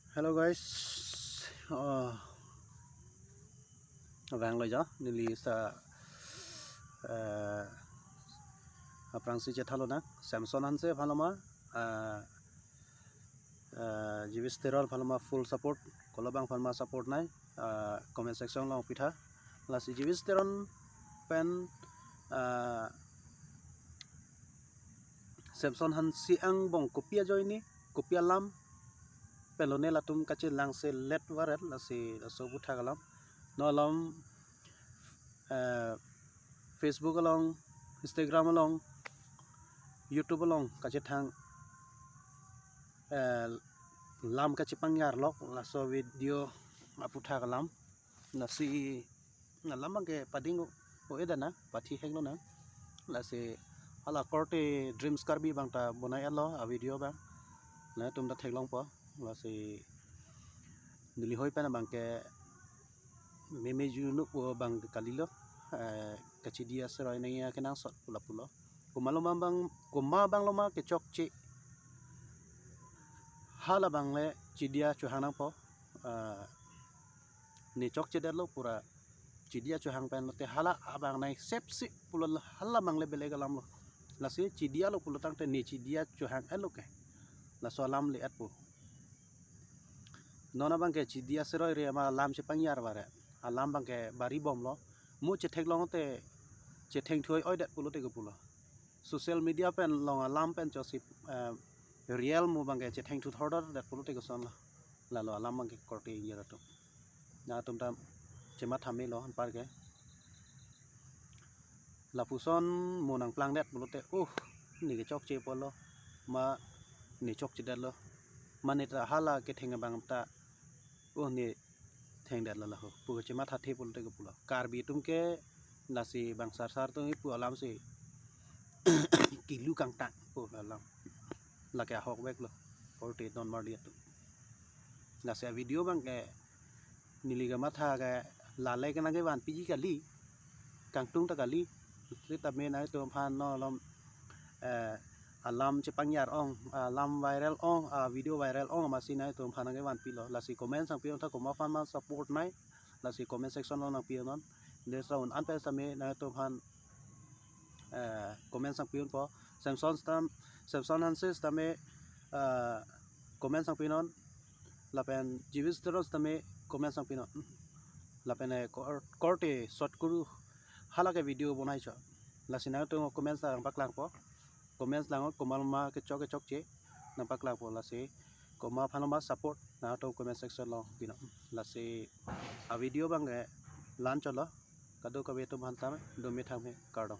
Hello guys, vang lo ja nili sa aprang si cethalo na Samsung hanse phaloma jivisterol phaloma full support kolobang phalma support nai comment section long pitha lasi jivisteron pen Samsung han si ang bong kopia joini kopia lam pelone latum kache langse let waret lasi sobu thagalam no alom Facebook along Instagram along YouTube along kache thang lam kache pangyar lok laso video apu thagalam lasi ngalam ke padingo o edana pathi hegno na lasi ala korte dreams karbi bangta bonai alo a video bang na tumda theglong po lasi nili hoi pana bangke meme junu po bang kalilo kachi dia serai naya kenang sot pula pula kuma bang loma ke chok chi hala bang le chidia chuhanang po ni chok chi dalo pura chidia chuhang pen te hala abang nai sepsi pula hala bang le belegalam lo lasi chidia lo pula tang te ni chidia chuhang eloke la solam le atpo nona bang ke chidia serai re ma lam che pangyar bare alam bang ke bari bom lo mu che theklong te che theng thoi oi dat pulo te ko pulo social media pen long alam pen josip real mu bang ke che theng thu thordar dat pulo te ko son la lo alam bang ke korte yera to na tum tam che ma thame lo han par ke la puson mo nang plang dat pulo te ni ke chok che polo ma ni chok che dat lo mane ta hala ke theng bang ta ni theng dat la ho pu che ma tha the pulo te ko pulo kar bi tum ke nasi bang sar to pu alam se kilu kang tak pu alam la ke hok bek lo korte don mar dia tu nasi video bang ke nili ga ma tha ke la le ke na ke ban pi ji kali kang tung ta kali ta me na to phan no lom alam che pangyar ong alam viral ong video viral ong ma si na to phan ke ban pi lo la si comment sang pi tha ko ma fan ma support nai la si comment section lo na pi non de sound an pe sa me na to phan comment sang pi po Samsung hanses tame comment sang pi non la pen jivis teros tame comment sang pi non la pen korte shot kuru hala ke video bonai cho la sina to comment sang paklang po comment lang komal ma ke chok che na paklang po la se koma phanoma support na to comment section lo pino la se a video bang lan cholo kado kabe to bhantam do me thame kardo